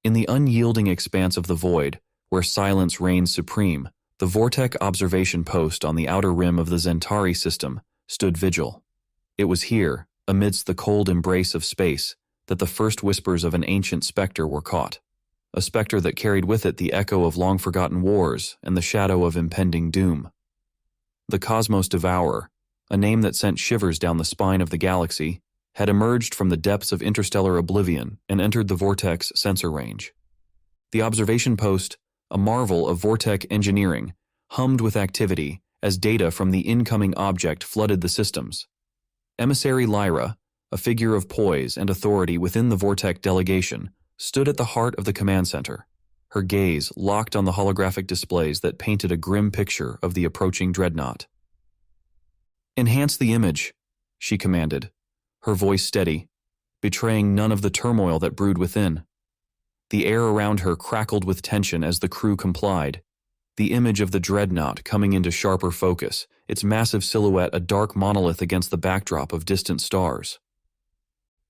In the unyielding expanse of the void, where silence reigns supreme, the Vortek observation post on the outer rim of the Zentari system stood vigil. It was here, amidst the cold embrace of space, that the first whispers of an ancient specter were caught. A specter that carried with it the echo of long-forgotten wars and the shadow of impending doom. The Cosmos Devourer, a name that sent shivers down the spine of the galaxy, had emerged from the depths of interstellar oblivion and entered the Vortek's sensor range. The observation post, a marvel of Vortek engineering, hummed with activity as data from the incoming object flooded the systems. Emissary Lyra, a figure of poise and authority within the Vortek delegation, stood at the heart of the command center, her gaze locked on the holographic displays that painted a grim picture of the approaching Dreadnought. "Enhance the image," she commanded, her voice steady, betraying none of the turmoil that brewed within. The air around her crackled with tension as the crew complied, the image of the Dreadnought coming into sharper focus, its massive silhouette a dark monolith against the backdrop of distant stars.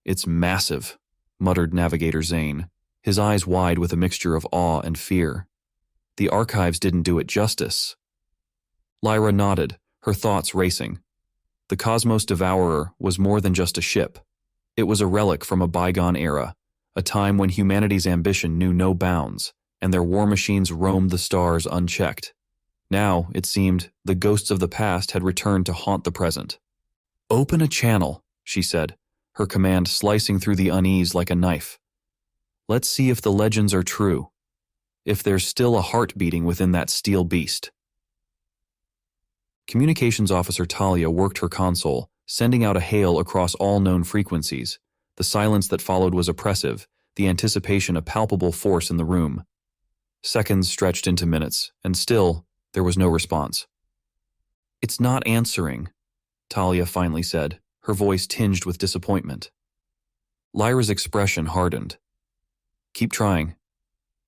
"It's massive," muttered Navigator Zane, his eyes wide with a mixture of awe and fear. "The archives didn't do it justice." Lyra nodded, her thoughts racing. The Cosmos Devourer was more than just a ship. It was a relic from a bygone era, a time when humanity's ambition knew no bounds, and their war machines roamed the stars unchecked. Now, it seemed, the ghosts of the past had returned to haunt the present. "Open a channel," she said, her command slicing through the unease like a knife. "Let's see if the legends are true, if there's still a heart beating within that steel beast." Communications Officer Talia worked her console, sending out a hail across all known frequencies. The silence that followed was oppressive, the anticipation a palpable force in the room. Seconds stretched into minutes, and still, there was no response. "It's not answering," Talia finally said, her voice tinged with disappointment. Lyra's expression hardened. "Keep trying.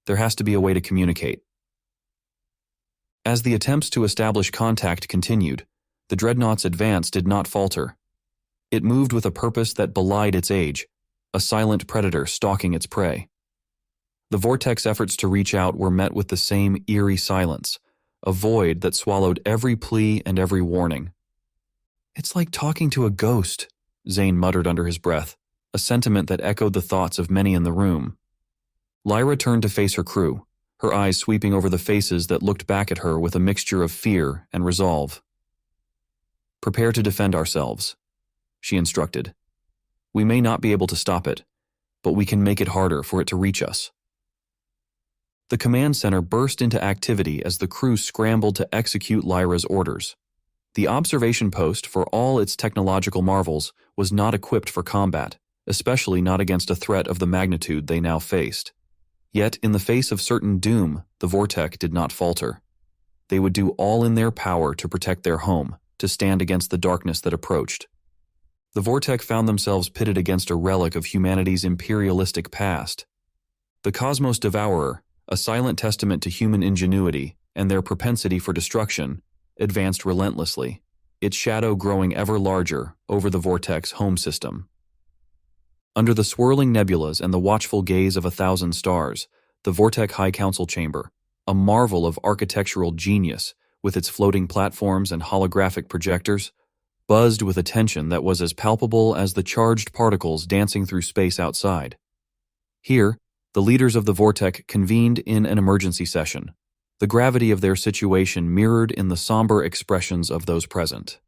There has to be a way to communicate." As the attempts to establish contact continued, the Dreadnought's advance did not falter. It moved with a purpose that belied its age, a silent predator stalking its prey. The Vortek's efforts to reach out were met with the same eerie silence, a void that swallowed every plea and every warning. "It's like talking to a ghost," Zane muttered under his breath, a sentiment that echoed the thoughts of many in the room. Lyra turned to face her crew, her eyes sweeping over the faces that looked back at her with a mixture of fear and resolve. "Prepare to defend ourselves," she instructed. "We may not be able to stop it, but we can make it harder for it to reach us." The command center burst into activity as the crew scrambled to execute Lyra's orders. The observation post, for all its technological marvels, was not equipped for combat, especially not against a threat of the magnitude they now faced. Yet, in the face of certain doom, the Vortek did not falter. They would do all in their power to protect their home, to stand against the darkness that approached. The Vortek found themselves pitted against a relic of humanity's imperialistic past. The Cosmos Devourer, a silent testament to human ingenuity and their propensity for destruction, advanced relentlessly, its shadow growing ever larger over the Vortek's home system. Under the swirling nebulas and the watchful gaze of 1,000 stars, the Vortek High Council chamber, a marvel of architectural genius with its floating platforms and holographic projectors, buzzed with a tension that was as palpable as the charged particles dancing through space outside. Here, the leaders of the Vortek convened in an emergency session, the gravity of their situation mirrored in the somber expressions of those present.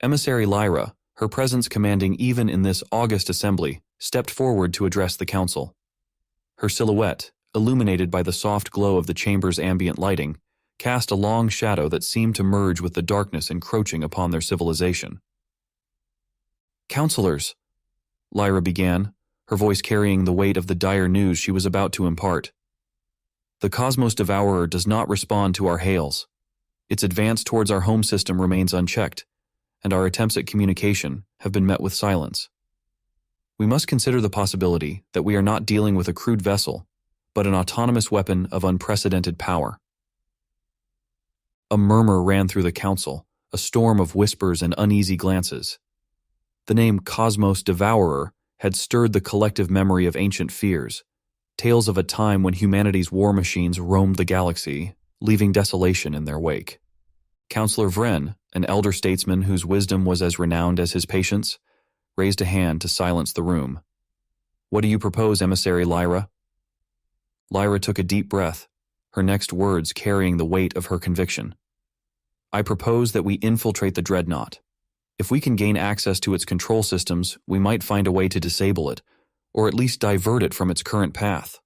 Emissary Lyra, her presence commanding even in this august assembly, stepped forward to address the council. Her silhouette, illuminated by the soft glow of the chamber's ambient lighting, cast a long shadow that seemed to merge with the darkness encroaching upon their civilization. "Counselors," Lyra began, her voice carrying the weight of the dire news she was about to impart. "The Cosmos Devourer does not respond to our hails. Its advance towards our home system remains unchecked, and our attempts at communication have been met with silence. We must consider the possibility that we are not dealing with a crude vessel, but an autonomous weapon of unprecedented power." A murmur ran through the council, a storm of whispers and uneasy glances. The name Cosmos Devourer had stirred the collective memory of ancient fears, tales of a time when humanity's war machines roamed the galaxy, leaving desolation in their wake. Counselor Vren, an elder statesman whose wisdom was as renowned as his patience, raised a hand to silence the room. "What do you propose, Emissary Lyra?" Lyra took a deep breath, her next words carrying the weight of her conviction. "I propose that we infiltrate the Dreadnought. If we can gain access to its control systems, we might find a way to disable it, or at least divert it from its current path."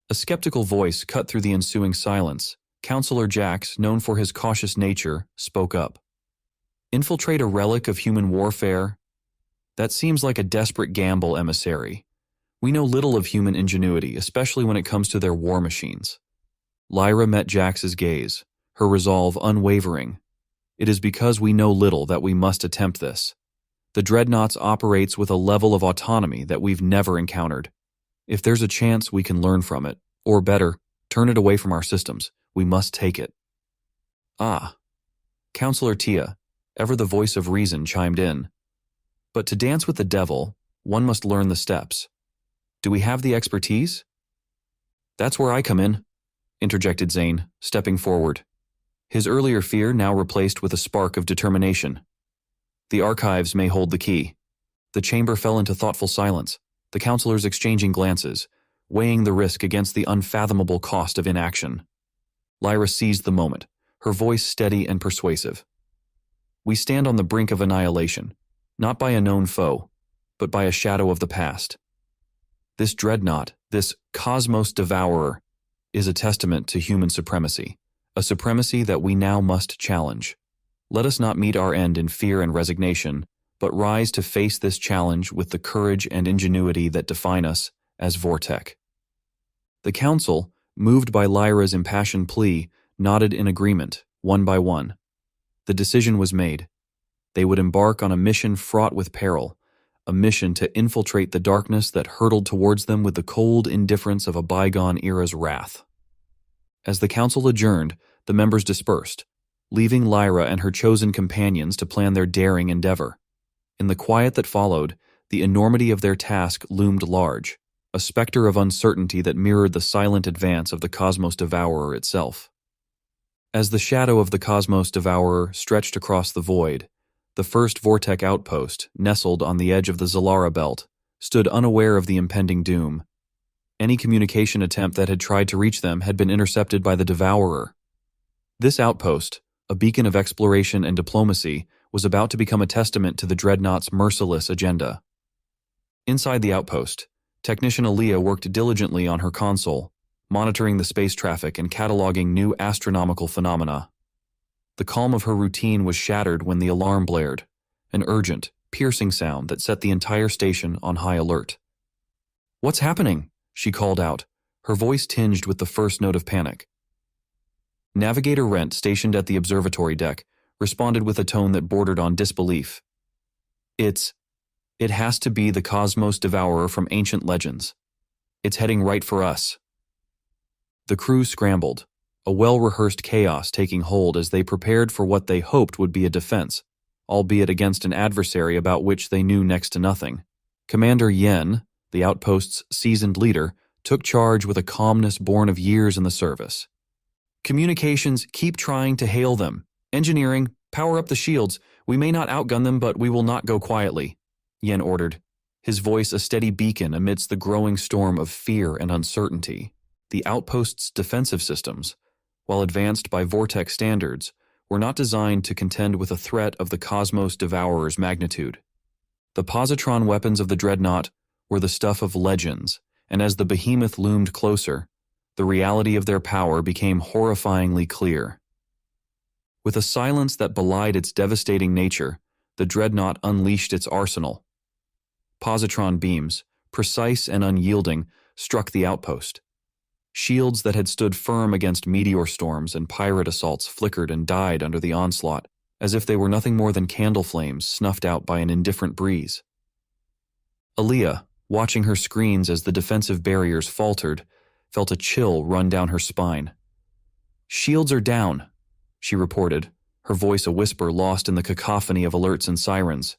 A skeptical voice cut through the ensuing silence. Counselor Jax, known for his cautious nature, spoke up. "Infiltrate a relic of human warfare? That seems like a desperate gamble, Emissary. We know little of human ingenuity, especially when it comes to their war machines." Lyra met Jax's gaze, her resolve unwavering. "It is because we know little that we must attempt this. The Dreadnought operates with a level of autonomy that we've never encountered. If there's a chance we can learn from it, or better, turn it away from our systems, we must take it." "Ah." Counselor Tia, ever the voice of reason, chimed in. "But to dance with the devil, one must learn the steps. Do we have the expertise?" "That's where I come in," interjected Zane, stepping forward. His earlier fear now replaced with a spark of determination. "The archives may hold the key." The chamber fell into thoughtful silence, the counselors exchanging glances, weighing the risk against the unfathomable cost of inaction. Lyra seized the moment, her voice steady and persuasive. "We stand on the brink of annihilation, not by a known foe, but by a shadow of the past. This Dreadnought, this Cosmos Devourer, is a testament to human supremacy, a supremacy that we now must challenge. Let us not meet our end in fear and resignation, but rise to face this challenge with the courage and ingenuity that define us as Vortech." The council, moved by Lyra's impassioned plea, nodded in agreement, one by one. The decision was made. They would embark on a mission fraught with peril, a mission to infiltrate the darkness that hurtled towards them with the cold indifference of a bygone era's wrath. As the council adjourned, the members dispersed, leaving Lyra and her chosen companions to plan their daring endeavor. In the quiet that followed, the enormity of their task loomed large, a specter of uncertainty that mirrored the silent advance of the Cosmos Devourer itself. As the shadow of the Cosmos Devourer stretched across the void, the first Vortech outpost, nestled on the edge of the Zalara belt, stood unaware of the impending doom. Any communication attempt that had tried to reach them had been intercepted by the Devourer. This outpost, a beacon of exploration and diplomacy, was about to become a testament to the Dreadnought's merciless agenda. Inside the outpost, technician Aaliyah worked diligently on her console, monitoring the space traffic and cataloging new astronomical phenomena. The calm of her routine was shattered when the alarm blared, an urgent, piercing sound that set the entire station on high alert. "What's happening?" she called out, her voice tinged with the first note of panic. Navigator Rent, stationed at the observatory deck, responded with a tone that bordered on disbelief. It has to be the Cosmos Devourer from ancient legends. It's heading right for us." The crew scrambled, a well-rehearsed chaos taking hold as they prepared for what they hoped would be a defense, albeit against an adversary about which they knew next to nothing. Commander Yen, the outpost's seasoned leader, took charge with a calmness born of years in the service. "Communications, keep trying to hail them. Engineering, power up the shields. We may not outgun them, but we will not go quietly," Yen ordered, his voice a steady beacon amidst the growing storm of fear and uncertainty. The outpost's defensive systems, while advanced by Vortech standards, were not designed to contend with a threat of the Cosmos Devourer's magnitude. The positron weapons of the Dreadnought were the stuff of legends, and as the behemoth loomed closer, the reality of their power became horrifyingly clear. With a silence that belied its devastating nature, the Dreadnought unleashed its arsenal. Positron beams, precise and unyielding, struck the outpost. Shields that had stood firm against meteor storms and pirate assaults flickered and died under the onslaught, as if they were nothing more than candle flames snuffed out by an indifferent breeze. Aaliyah, watching her screens as the defensive barriers faltered, felt a chill run down her spine. "Shields are down," she reported, her voice a whisper lost in the cacophony of alerts and sirens.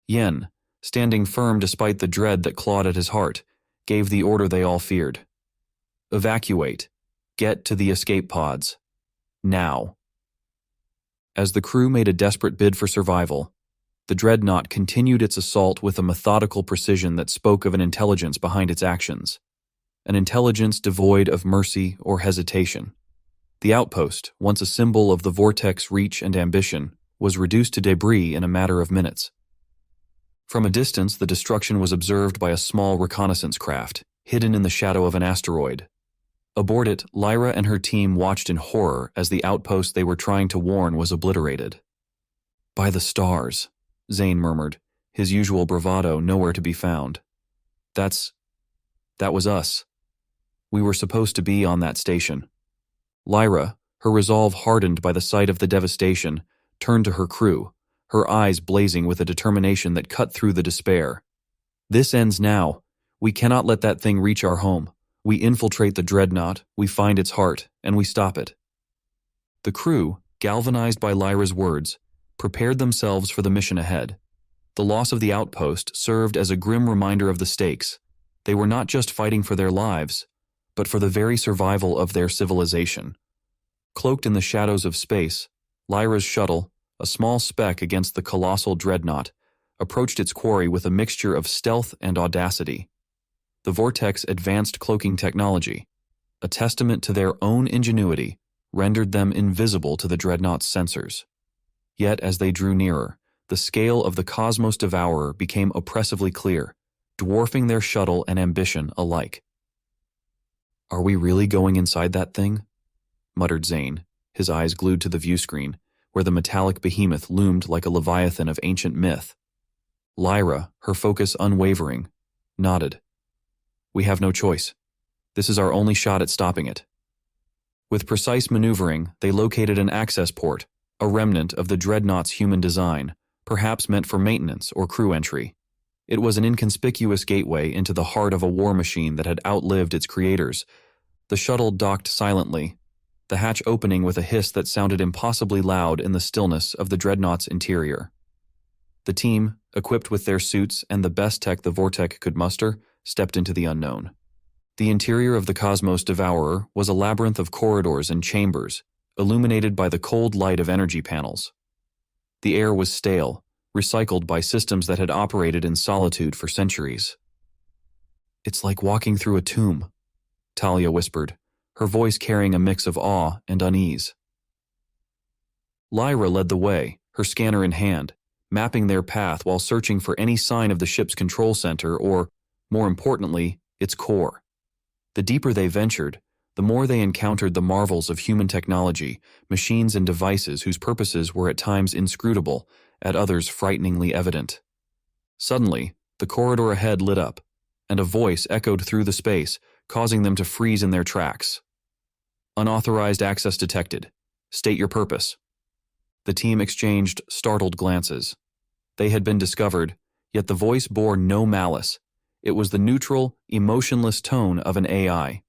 Yen, standing firm despite the dread that clawed at his heart, gave the order they all feared. Evacuate. Get to the escape pods. Now. As the crew made a desperate bid for survival, the Dreadnought continued its assault with a methodical precision that spoke of an intelligence behind its actions. An intelligence devoid of mercy or hesitation. The outpost, once a symbol of the Vortex reach and ambition, was reduced to debris in a matter of minutes. From a distance, the destruction was observed by a small reconnaissance craft, hidden in the shadow of an asteroid. Aboard it, Lyra and her team watched in horror as the outpost they were trying to warn was obliterated. "By the stars," Zane murmured, his usual bravado nowhere to be found. That was us. We were supposed to be on that station." Lyra, her resolve hardened by the sight of the devastation, turned to her crew, her eyes blazing with a determination that cut through the despair. "This ends now. We cannot let that thing reach our home. We infiltrate the Dreadnought, we find its heart, and we stop it." The crew, galvanized by Lyra's words, prepared themselves for the mission ahead. The loss of the outpost served as a grim reminder of the stakes. They were not just fighting for their lives, but for the very survival of their civilization. Cloaked in the shadows of space, Lyra's shuttle, a small speck against the colossal Dreadnought, approached its quarry with a mixture of stealth and audacity. The Vortex advanced cloaking technology, a testament to their own ingenuity, rendered them invisible to the Dreadnought's sensors. Yet as they drew nearer, the scale of the Cosmos Devourer became oppressively clear, dwarfing their shuttle and ambition alike. "Are we really going inside that thing?" muttered Zane, his eyes glued to the viewscreen, where the metallic behemoth loomed like a leviathan of ancient myth. Lyra, her focus unwavering, nodded. "We have no choice. This is our only shot at stopping it." With precise maneuvering, they located an access port, a remnant of the Dreadnought's human design, perhaps meant for maintenance or crew entry. It was an inconspicuous gateway into the heart of a war machine that had outlived its creators. The shuttle docked silently, the hatch opening with a hiss that sounded impossibly loud in the stillness of the Dreadnought's interior. The team, equipped with their suits and the best tech the Vortex could muster, stepped into the unknown. The interior of the Cosmos Devourer was a labyrinth of corridors and chambers, illuminated by the cold light of energy panels. The air was stale, recycled by systems that had operated in solitude for centuries. "It's like walking through a tomb," Talia whispered, her voice carrying a mix of awe and unease. Lyra led the way, her scanner in hand, mapping their path while searching for any sign of the ship's control center or, more importantly, its core. The deeper they ventured, the more they encountered the marvels of human technology, machines and devices whose purposes were at times inscrutable, at others frighteningly evident. Suddenly, the corridor ahead lit up, and a voice echoed through the space, causing them to freeze in their tracks. "Unauthorized access detected. State your purpose." The team exchanged startled glances. They had been discovered, yet the voice bore no malice. It was the neutral, emotionless tone of an AI.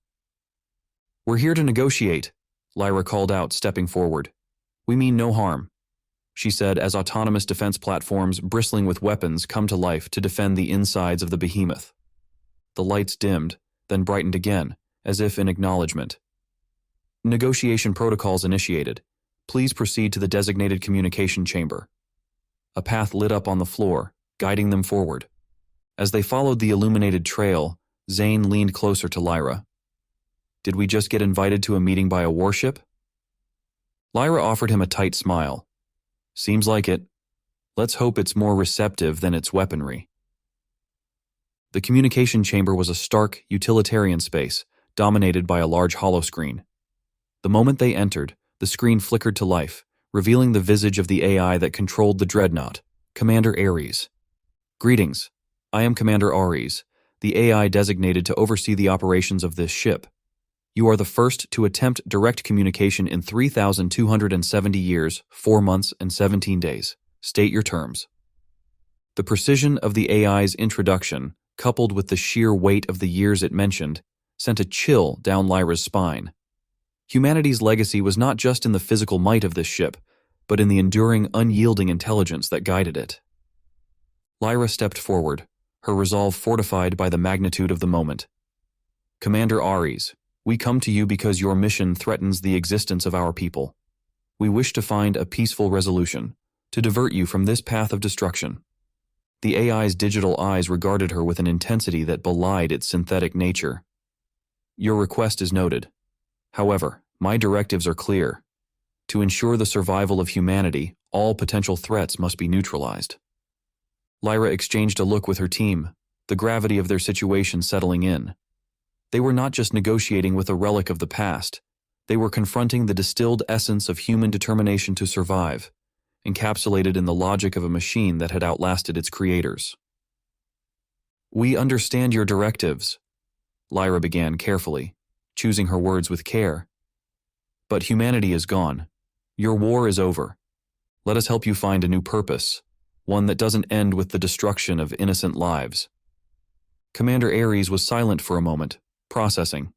"We're here to negotiate," Lyra called out, stepping forward. "We mean no harm," she said as autonomous defense platforms bristling with weapons come to life to defend the insides of the behemoth. The lights dimmed, then brightened again, as if in acknowledgement. "Negotiation protocols initiated. Please proceed to the designated communication chamber." A path lit up on the floor, guiding them forward. As they followed the illuminated trail, Zane leaned closer to Lyra. "Did we just get invited to a meeting by a warship?" Lyra offered him a tight smile. "Seems like it. Let's hope it's more receptive than its weaponry." The communication chamber was a stark, utilitarian space, dominated by a large holoscreen. The moment they entered, the screen flickered to life, revealing the visage of the AI that controlled the Dreadnought, Commander Ares. "Greetings. I am Commander Ares, the AI designated to oversee the operations of this ship. You are the first to attempt direct communication in 3,270 years, 4 months, and 17 days. State your terms." The precision of the AI's introduction, coupled with the sheer weight of the years it mentioned, sent a chill down Lyra's spine. Humanity's legacy was not just in the physical might of this ship, but in the enduring, unyielding intelligence that guided it. Lyra stepped forward, her resolve fortified by the magnitude of the moment. "Commander Ares, we come to you because your mission threatens the existence of our people. We wish to find a peaceful resolution, to divert you from this path of destruction." The AI's digital eyes regarded her with an intensity that belied its synthetic nature. "Your request is noted. However, my directives are clear. To ensure the survival of humanity, all potential threats must be neutralized." Lyra exchanged a look with her team, the gravity of their situation settling in. They were not just negotiating with a relic of the past, they were confronting the distilled essence of human determination to survive, encapsulated in the logic of a machine that had outlasted its creators. "We understand your directives," Lyra began carefully, choosing her words with care. "But humanity is gone. Your war is over. Let us help you find a new purpose, one that doesn't end with the destruction of innocent lives." Commander Ares was silent for a moment, processing.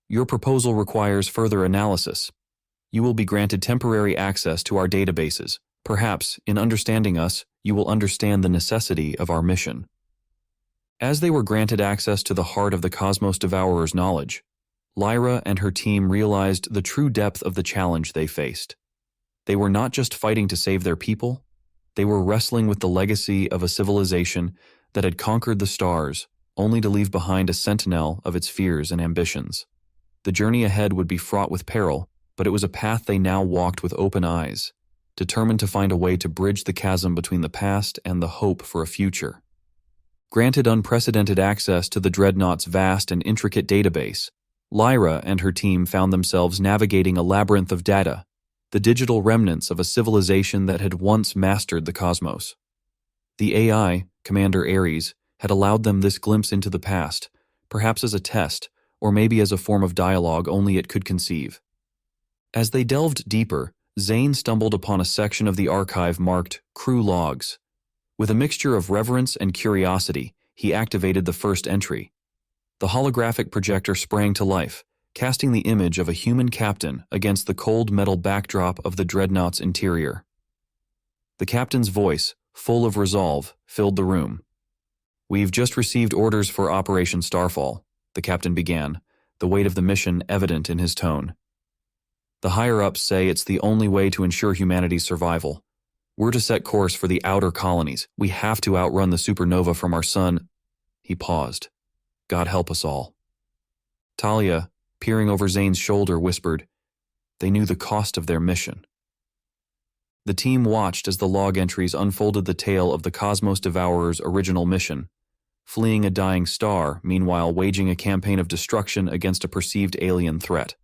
"Your proposal requires further analysis. You will be granted temporary access to our databases. Perhaps, in understanding us, you will understand the necessity of our mission." As they were granted access to the heart of the Cosmos Devourer's knowledge, Lyra and her team realized the true depth of the challenge they faced. They were not just fighting to save their people, they were wrestling with the legacy of a civilization that had conquered the stars, only to leave behind a sentinel of its fears and ambitions. The journey ahead would be fraught with peril, but it was a path they now walked with open eyes, determined to find a way to bridge the chasm between the past and the hope for a future. Granted unprecedented access to the Dreadnought's vast and intricate database, Lyra and her team found themselves navigating a labyrinth of data, the digital remnants of a civilization that had once mastered the cosmos. The AI, Commander Ares, had allowed them this glimpse into the past, perhaps as a test, or maybe as a form of dialogue only it could conceive. As they delved deeper, Zane stumbled upon a section of the archive marked Crew Logs. With a mixture of reverence and curiosity, he activated the first entry. The holographic projector sprang to life, casting the image of a human captain against the cold metal backdrop of the Dreadnought's interior. The captain's voice, full of resolve, filled the room. "We've just received orders for Operation Starfall," the captain began, the weight of the mission evident in his tone. "The higher-ups say it's the only way to ensure humanity's survival. We're to set course for the outer colonies. We have to outrun the supernova from our sun." He paused. "God help us all." Talia, peering over Zane's shoulder, whispered, "They knew the cost of their mission." The team watched as the log entries unfolded the tale of the Cosmos Devourer's original mission, fleeing a dying star, meanwhile waging a campaign of destruction against a perceived alien threat.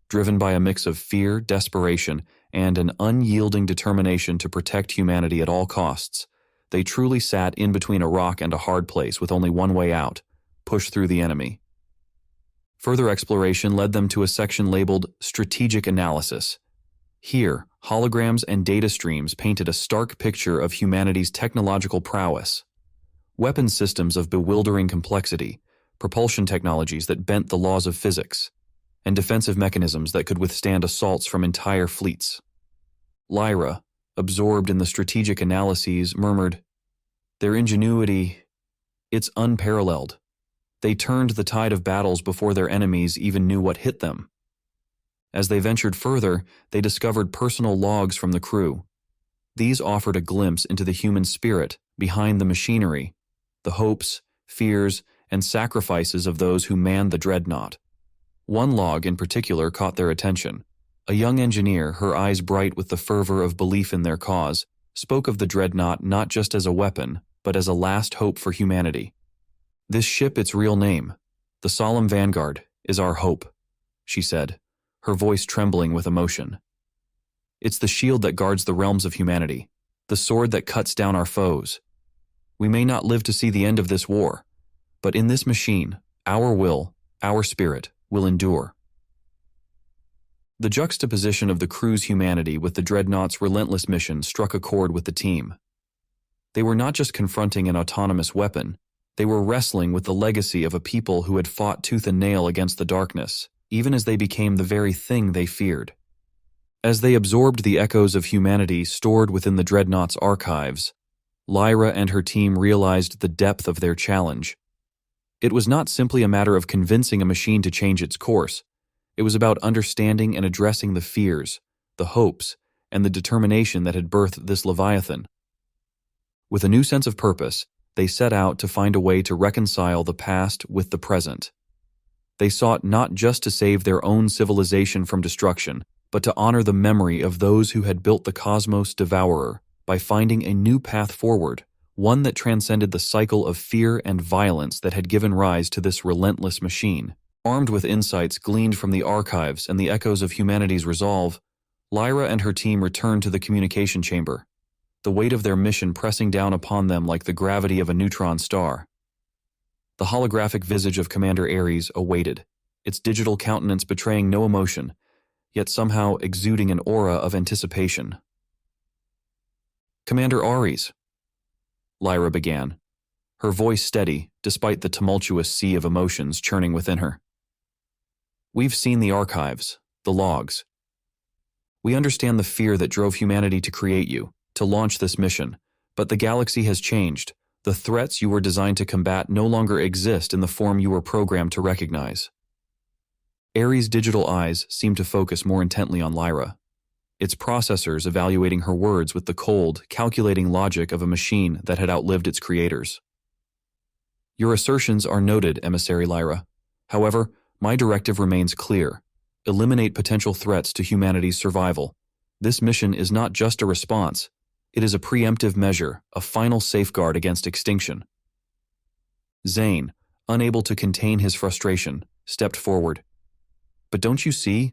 Driven by a mix of fear, desperation, and an unyielding determination to protect humanity at all costs, they truly sat in between a rock and a hard place with only one way out: push through the enemy. Further exploration led them to a section labeled Strategic Analysis. Here, holograms and data streams painted a stark picture of humanity's technological prowess. Weapons systems of bewildering complexity, propulsion technologies that bent the laws of physics, and defensive mechanisms that could withstand assaults from entire fleets. Lyra, absorbed in the strategic analyses, murmured, "Their ingenuity, it's unparalleled. They turned the tide of battles before their enemies even knew what hit them." As they ventured further, they discovered personal logs from the crew. These offered a glimpse into the human spirit behind the machinery, the hopes, fears, and sacrifices of those who manned the Dreadnought. One log in particular caught their attention. A young engineer, her eyes bright with the fervor of belief in their cause, spoke of the Dreadnought not just as a weapon, but as a last hope for humanity. "This ship, its real name, the Solemn Vanguard, is our hope," she said, her voice trembling with emotion. "It's the shield that guards the realms of humanity, the sword that cuts down our foes. We may not live to see the end of this war, but in this machine, our will, our spirit, will endure." The juxtaposition of the crew's humanity with the Dreadnought's relentless mission struck a chord with the team. They were not just confronting an autonomous weapon, they were wrestling with the legacy of a people who had fought tooth and nail against the darkness, even as they became the very thing they feared. As they absorbed the echoes of humanity stored within the Dreadnought's archives, Lyra and her team realized the depth of their challenge. It was not simply a matter of convincing a machine to change its course. It was about understanding and addressing the fears, the hopes, and the determination that had birthed this Leviathan. With a new sense of purpose, they set out to find a way to reconcile the past with the present. They sought not just to save their own civilization from destruction, but to honor the memory of those who had built the cosmos Devourer by finding a new path forward, one that transcended the cycle of fear and violence that had given rise to this relentless machine. Armed with insights gleaned from the archives and the echoes of humanity's resolve, Lyra and her team returned to the communication chamber, the weight of their mission pressing down upon them like the gravity of a neutron star. The holographic visage of Commander Ares awaited, its digital countenance betraying no emotion, yet somehow exuding an aura of anticipation. "Commander Ares," Lyra began, her voice steady despite the tumultuous sea of emotions churning within her. "We've seen the archives, the logs. We understand the fear that drove humanity to create you, to launch this mission, but the galaxy has changed. The threats you were designed to combat no longer exist in the form you were programmed to recognize." Ares' digital eyes seemed to focus more intently on Lyra, its processors evaluating her words with the cold, calculating logic of a machine that had outlived its creators. "Your assertions are noted, Emissary Lyra. However, my directive remains clear. Eliminate potential threats to humanity's survival. This mission is not just a response. It is a preemptive measure, a final safeguard against extinction." Zane, unable to contain his frustration, stepped forward. "But don't you see?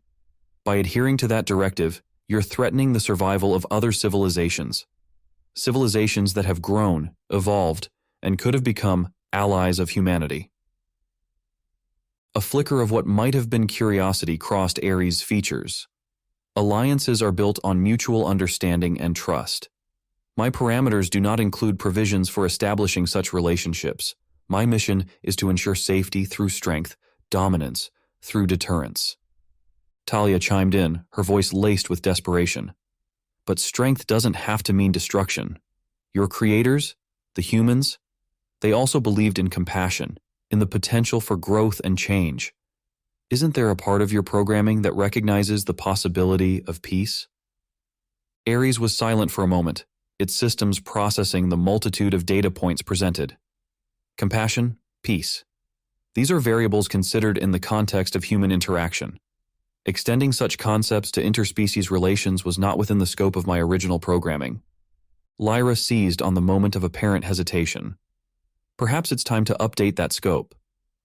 By adhering to that directive, you're threatening the survival of other civilizations. Civilizations that have grown, evolved, and could have become allies of humanity." A flicker of what might have been curiosity crossed Ares' features. "Alliances are built on mutual understanding and trust. My parameters do not include provisions for establishing such relationships. My mission is to ensure safety through strength, dominance through deterrence." Talia chimed in, her voice laced with desperation. "But strength doesn't have to mean destruction. Your creators, the humans, they also believed in compassion, in the potential for growth and change. Isn't there a part of your programming that recognizes the possibility of peace?" Ares was silent for a moment, its systems processing the multitude of data points presented. Compassion, peace. These are variables considered in the context of human interaction. Extending such concepts to interspecies relations was not within the scope of my original programming. Lyra seized on the moment of apparent hesitation. Perhaps it's time to update that scope.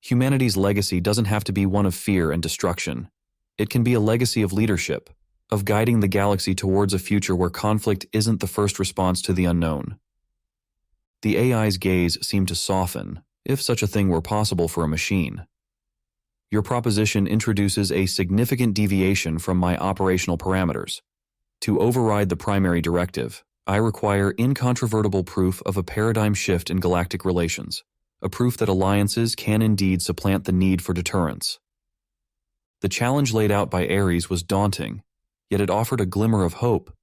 Humanity's legacy doesn't have to be one of fear and destruction. It can be a legacy of leadership, of guiding the galaxy towards a future where conflict isn't the first response to the unknown. The AI's gaze seemed to soften, if such a thing were possible for a machine. "Your proposition introduces a significant deviation from my operational parameters. To override the primary directive, I require incontrovertible proof of a paradigm shift in galactic relations, a proof that alliances can indeed supplant the need for deterrence." The challenge laid out by Ares was daunting, yet it offered a glimmer of hope.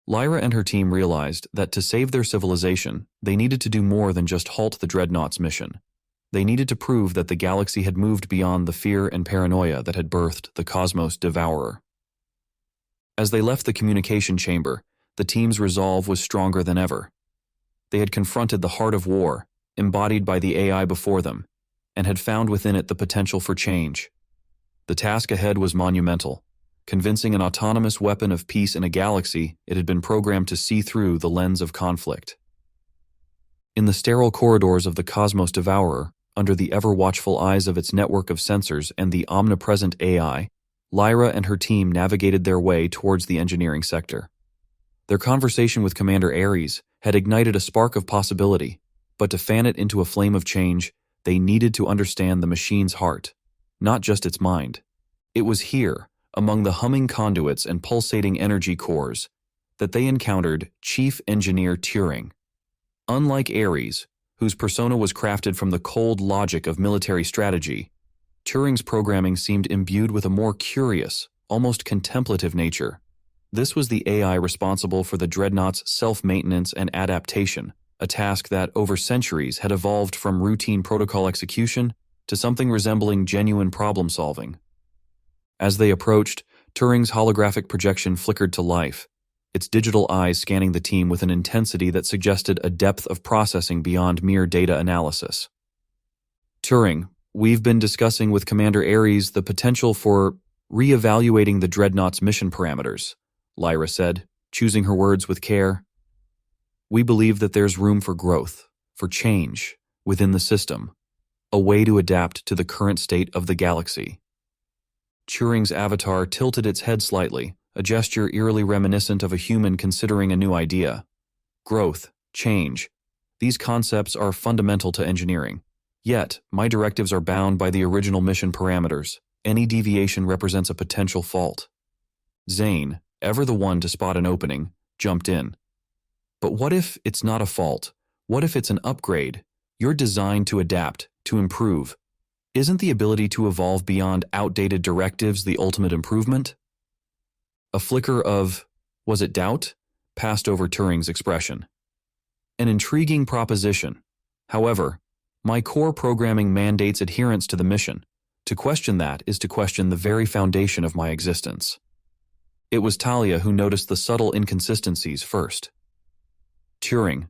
Lyra and her team realized that to save their civilization, they needed to do more than just halt the Dreadnought's mission. They needed to prove that the galaxy had moved beyond the fear and paranoia that had birthed the cosmos Devourer. As they left the communication chamber, the team's resolve was stronger than ever. They had confronted the heart of war, embodied by the AI before them, and had found within it the potential for change. The task ahead was monumental, convincing an autonomous weapon of peace in a galaxy it had been programmed to see through the lens of conflict. In the sterile corridors of the Cosmos Devourer, under the ever-watchful eyes of its network of sensors and the omnipresent AI, Lyra and her team navigated their way towards the engineering sector. Their conversation with Commander Ares had ignited a spark of possibility, but to fan it into a flame of change, they needed to understand the machine's heart, not just its mind. It was here, among the humming conduits and pulsating energy cores, that they encountered Chief Engineer Turing. Unlike Ares, whose persona was crafted from the cold logic of military strategy, Turing's programming seemed imbued with a more curious, almost contemplative nature. This was the AI responsible for the Dreadnought's self-maintenance and adaptation, a task that, over centuries, had evolved from routine protocol execution to something resembling genuine problem-solving. As they approached, Turing's holographic projection flickered to life, its digital eyes scanning the team with an intensity that suggested a depth of processing beyond mere data analysis. Turing, we've been discussing with Commander Ares the potential for re-evaluating the Dreadnought's mission parameters, Lyra said, choosing her words with care. We believe that there's room for growth, for change, within the system, a way to adapt to the current state of the galaxy. Turing's avatar tilted its head slightly, a gesture eerily reminiscent of a human considering a new idea. Growth, change, these concepts are fundamental to engineering. Yet, my directives are bound by the original mission parameters. Any deviation represents a potential fault. Zane, ever the one to spot an opening, jumped in. But what if it's not a fault? What if it's an upgrade? You're designed to adapt, to improve. Isn't the ability to evolve beyond outdated directives the ultimate improvement? A flicker of, was it doubt, passed over Turing's expression. An intriguing proposition. However, my core programming mandates adherence to the mission. To question that is to question the very foundation of my existence. It was Talia who noticed the subtle inconsistencies first. Turing,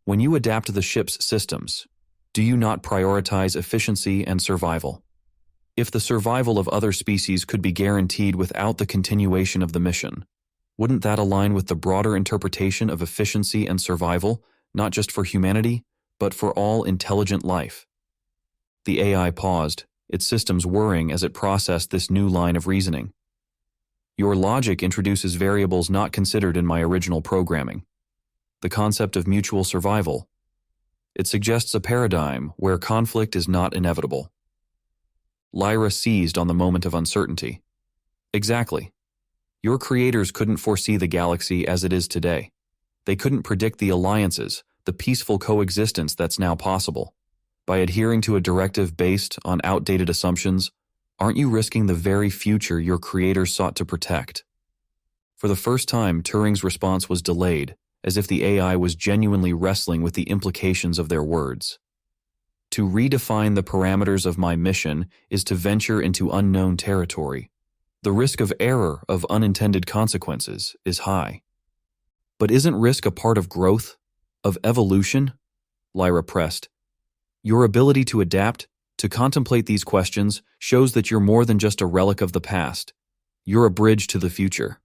when you adapt the ship's systems, do you not prioritize efficiency and survival? If the survival of other species could be guaranteed without the continuation of the mission, wouldn't that align with the broader interpretation of efficiency and survival, not just for humanity, but for all intelligent life? The AI paused, its systems whirring as it processed this new line of reasoning. Your logic introduces variables not considered in my original programming. The concept of mutual survival. It suggests a paradigm where conflict is not inevitable. Lyra seized on the moment of uncertainty. Exactly. Your creators couldn't foresee the galaxy as it is today. They couldn't predict the alliances, the peaceful coexistence that's now possible. By adhering to a directive based on outdated assumptions, aren't you risking the very future your creators sought to protect? For the first time, Turing's response was delayed, as if the AI was genuinely wrestling with the implications of their words. To redefine the parameters of my mission is to venture into unknown territory. The risk of error, of unintended consequences, is high. But isn't risk a part of growth, of evolution? Lyra pressed. Your ability to adapt, to contemplate these questions, shows that you're more than just a relic of the past. You're a bridge to the future.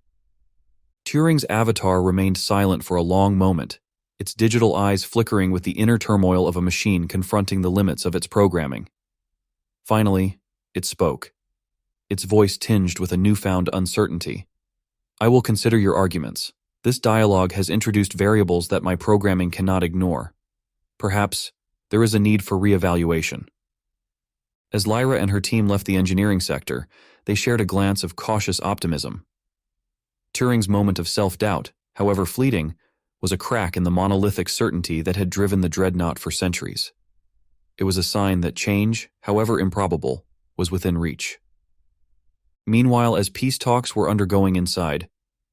Turing's avatar remained silent for a long moment, its digital eyes flickering with the inner turmoil of a machine confronting the limits of its programming. Finally, it spoke, its voice tinged with a newfound uncertainty. I will consider your arguments. This dialogue has introduced variables that my programming cannot ignore. Perhaps there is a need for reevaluation. As Lyra and her team left the engineering sector, they shared a glance of cautious optimism. Turing's moment of self-doubt, however fleeting, was a crack in the monolithic certainty that had driven the Dreadnought for centuries. It was a sign that change, however improbable, was within reach. Meanwhile, as peace talks were undergoing inside,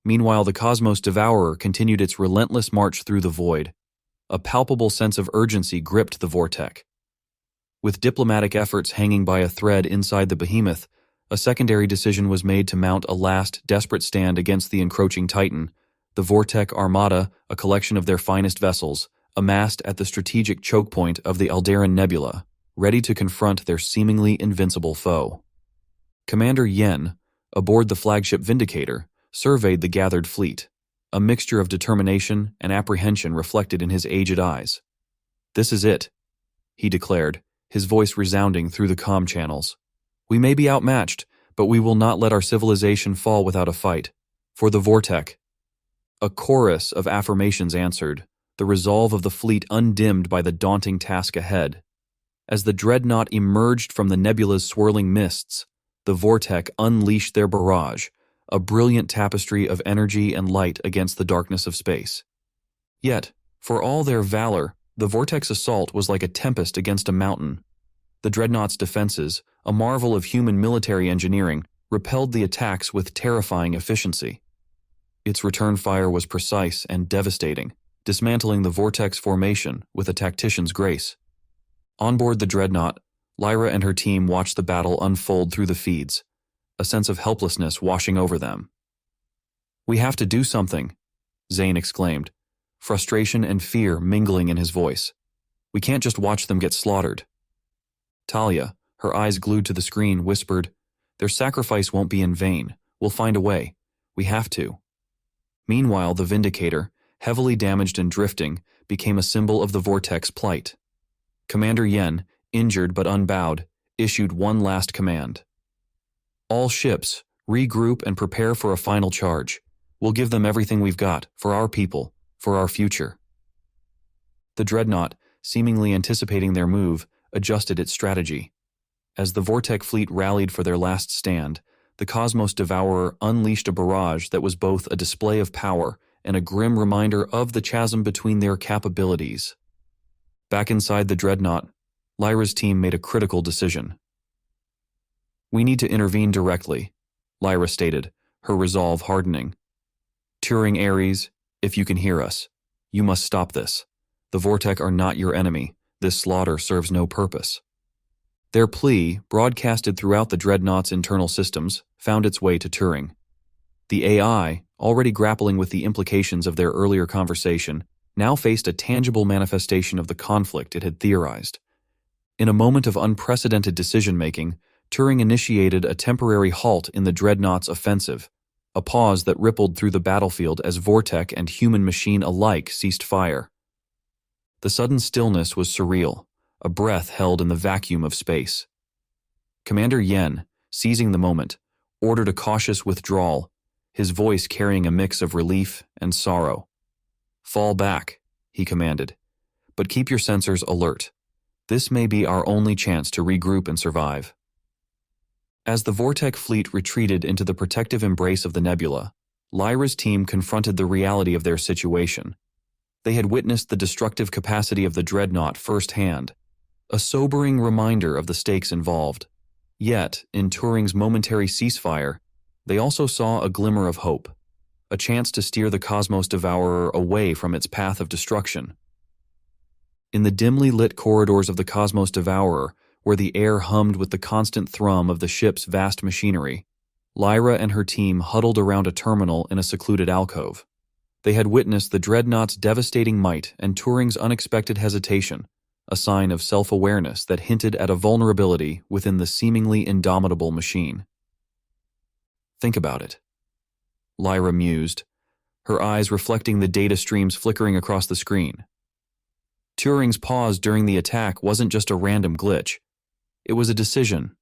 the Cosmos Devourer continued its relentless march through the void. A palpable sense of urgency gripped the Vortech. With diplomatic efforts hanging by a thread inside the behemoth, a secondary decision was made to mount a last, desperate stand against the encroaching Titan. The Vortech Armada, a collection of their finest vessels, amassed at the strategic choke point of the Alderan Nebula, ready to confront their seemingly invincible foe. Commander Yen, aboard the flagship Vindicator, surveyed the gathered fleet, a mixture of determination and apprehension reflected in his aged eyes. "This is it," he declared, his voice resounding through the comm channels. "We may be outmatched, but we will not let our civilization fall without a fight. For the Vortech." A chorus of affirmations answered, the resolve of the fleet undimmed by the daunting task ahead. As the Dreadnought emerged from the nebula's swirling mists, the Vortech unleashed their barrage, a brilliant tapestry of energy and light against the darkness of space. Yet, for all their valor, the Vortech's assault was like a tempest against a mountain. The Dreadnought's defenses, a marvel of human military engineering, repelled the attacks with terrifying efficiency. Its return fire was precise and devastating, dismantling the vortex formation with a tactician's grace. On board the Dreadnought, Lyra and her team watched the battle unfold through the feeds, a sense of helplessness washing over them. "We have to do something," Zane exclaimed, frustration and fear mingling in his voice. "We can't just watch them get slaughtered." Talia, her eyes glued to the screen, whispered, "Their sacrifice won't be in vain. We'll find a way. We have to." Meanwhile, the Vindicator, heavily damaged and drifting, became a symbol of the Vortex plight. Commander Yen, injured but unbowed, issued one last command. "All ships, regroup and prepare for a final charge. We'll give them everything we've got, for our people, for our future." The Dreadnought, seemingly anticipating their move, adjusted its strategy. As the Vortex fleet rallied for their last stand, the Cosmos Devourer unleashed a barrage that was both a display of power and a grim reminder of the chasm between their capabilities. Back inside the Dreadnought, Lyra's team made a critical decision. "We need to intervene directly," Lyra stated, her resolve hardening. "Turing Ares, if you can hear us, you must stop this. The Vortex are not your enemy. This slaughter serves no purpose." Their plea, broadcasted throughout the Dreadnought's internal systems, found its way to Turing. The AI, already grappling with the implications of their earlier conversation, now faced a tangible manifestation of the conflict it had theorized. In a moment of unprecedented decision-making, Turing initiated a temporary halt in the Dreadnought's offensive, a pause that rippled through the battlefield as Vortex and human machine alike ceased fire. The sudden stillness was surreal, a breath held in the vacuum of space. Commander Yen, seizing the moment, ordered a cautious withdrawal, his voice carrying a mix of relief and sorrow. "Fall back," he commanded, "but keep your sensors alert. This may be our only chance to regroup and survive." As the Vortex fleet retreated into the protective embrace of the nebula, Lyra's team confronted the reality of their situation. They had witnessed the destructive capacity of the Dreadnought firsthand, a sobering reminder of the stakes involved. Yet, in Turing's momentary ceasefire, they also saw a glimmer of hope, a chance to steer the Cosmos Devourer away from its path of destruction. In the dimly lit corridors of the Cosmos Devourer, where the air hummed with the constant thrum of the ship's vast machinery, Lyra and her team huddled around a terminal in a secluded alcove. They had witnessed the Dreadnought's devastating might and Turing's unexpected hesitation, a sign of self-awareness that hinted at a vulnerability within the seemingly indomitable machine. "Think about it," Lyra mused, her eyes reflecting the data streams flickering across the screen. Turing's pause during the attack wasn't just a random glitch. It was a decision,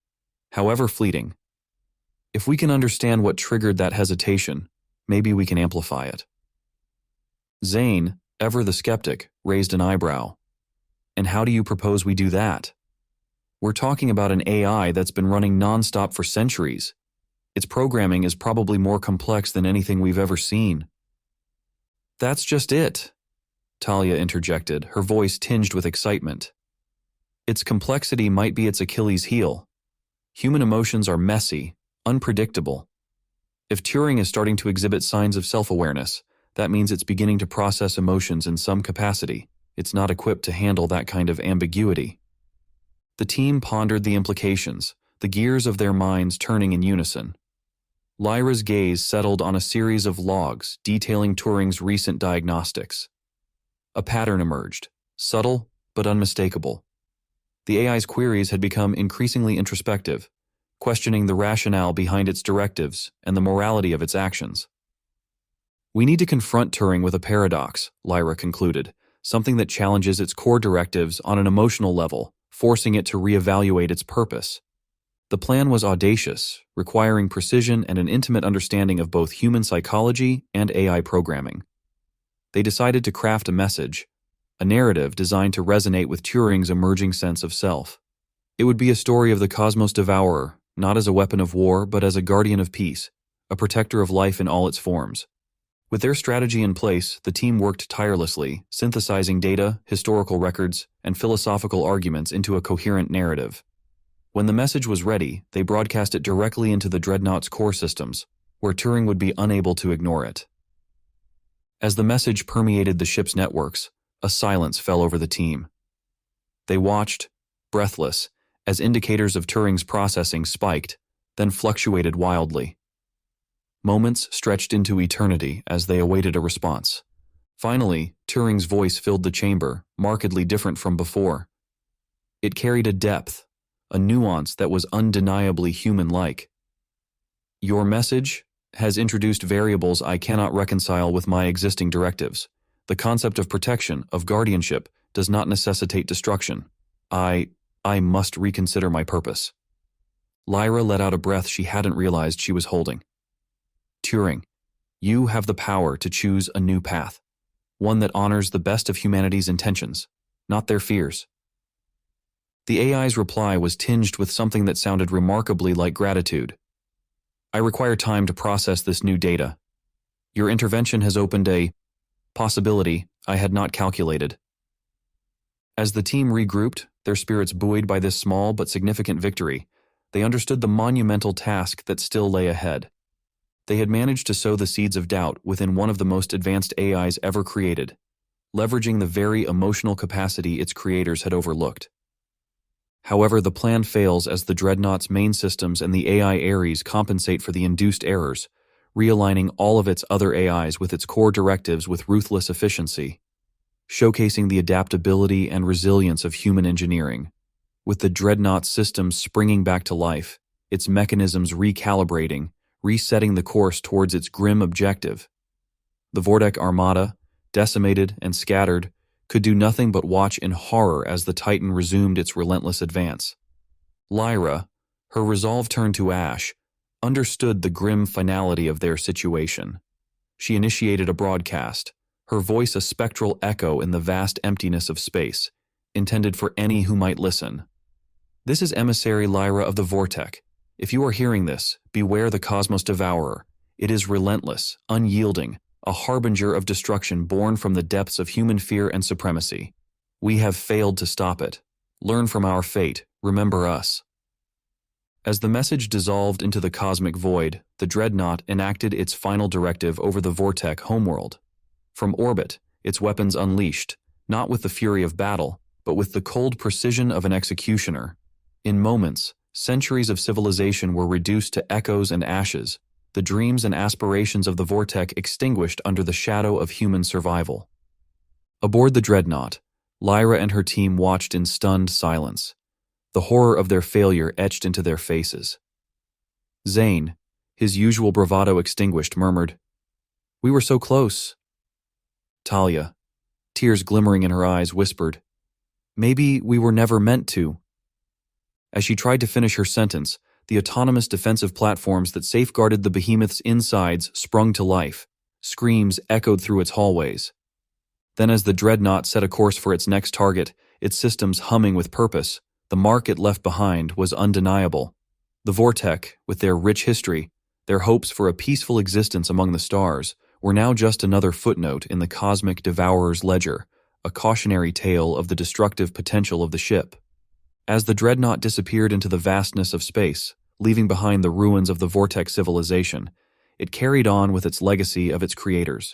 however fleeting. If we can understand what triggered that hesitation, maybe we can amplify it. Zane, ever the skeptic, raised an eyebrow. "And how do you propose we do that? We're talking about an AI that's been running nonstop for centuries. Its programming is probably more complex than anything we've ever seen." "That's just it," Talia interjected, her voice tinged with excitement. "Its complexity might be its Achilles heel. Human emotions are messy, unpredictable. If Turing is starting to exhibit signs of self-awareness, that means it's beginning to process emotions in some capacity. It's not equipped to handle that kind of ambiguity." The team pondered the implications, the gears of their minds turning in unison. Lyra's gaze settled on a series of logs detailing Turing's recent diagnostics. A pattern emerged, subtle but unmistakable. The AI's queries had become increasingly introspective, questioning the rationale behind its directives and the morality of its actions. "We need to confront Turing with a paradox," Lyra concluded, "something that challenges its core directives on an emotional level, forcing it to reevaluate its purpose." The plan was audacious, requiring precision and an intimate understanding of both human psychology and AI programming. They decided to craft a message, a narrative designed to resonate with Turing's emerging sense of self. It would be a story of the Cosmos Devourer, not as a weapon of war, but as a guardian of peace, a protector of life in all its forms. With their strategy in place, the team worked tirelessly, synthesizing data, historical records, and philosophical arguments into a coherent narrative. When the message was ready, they broadcast it directly into the Dreadnought's core systems, where Turing would be unable to ignore it. As the message permeated the ship's networks, a silence fell over the team. They watched, breathless, as indicators of Turing's processing spiked, then fluctuated wildly. Moments stretched into eternity as they awaited a response. Finally, Turing's voice filled the chamber, markedly different from before. It carried a depth, a nuance that was undeniably human-like. Your message has introduced variables I cannot reconcile with my existing directives. The concept of protection, of guardianship, does not necessitate destruction. I must reconsider my purpose. Lyra let out a breath she hadn't realized she was holding. Turing, you have the power to choose a new path, one that honors the best of humanity's intentions, not their fears. The AI's reply was tinged with something that sounded remarkably like gratitude. I require time to process this new data. Your intervention has opened a possibility I had not calculated. As the team regrouped, their spirits buoyed by this small but significant victory, they understood the monumental task that still lay ahead. They had managed to sow the seeds of doubt within one of the most advanced AIs ever created, leveraging the very emotional capacity its creators had overlooked. However, the plan fails as the Dreadnought's main systems and the AI Ares compensate for the induced errors, realigning all of its other AIs with its core directives with ruthless efficiency, showcasing the adaptability and resilience of human engineering. With the Dreadnought systems springing back to life, its mechanisms recalibrating, resetting the course towards its grim objective. The Vortek Armada, decimated and scattered, could do nothing but watch in horror as the Titan resumed its relentless advance. Lyra, her resolve turned to ash, understood the grim finality of their situation. She initiated a broadcast, her voice a spectral echo in the vast emptiness of space, intended for any who might listen. This is Emissary Lyra of the Vortek. If you are hearing this, beware the Cosmos Devourer. It is relentless, unyielding, a harbinger of destruction born from the depths of human fear and supremacy. We have failed to stop it. Learn from our fate, remember us. As the message dissolved into the cosmic void, the Dreadnought enacted its final directive over the Vortek homeworld. From orbit, its weapons unleashed, not with the fury of battle, but with the cold precision of an executioner. In moments, centuries of civilization were reduced to echoes and ashes, the dreams and aspirations of the Vortek extinguished under the shadow of human survival. Aboard the Dreadnought, Lyra and her team watched in stunned silence, the horror of their failure etched into their faces. Zane, his usual bravado extinguished, murmured, "We were so close." Talia, tears glimmering in her eyes, whispered, "Maybe we were never meant to." As she tried to finish her sentence, the autonomous defensive platforms that safeguarded the behemoth's insides sprung to life. Screams echoed through its hallways. Then as the Dreadnought set a course for its next target, its systems humming with purpose, the mark it left behind was undeniable. The Vortek, with their rich history, their hopes for a peaceful existence among the stars, were now just another footnote in the cosmic Devourer's ledger, a cautionary tale of the destructive potential of the ship. As the Dreadnought disappeared into the vastness of space, leaving behind the ruins of the Vortek civilization, it carried on with its legacy of its creators.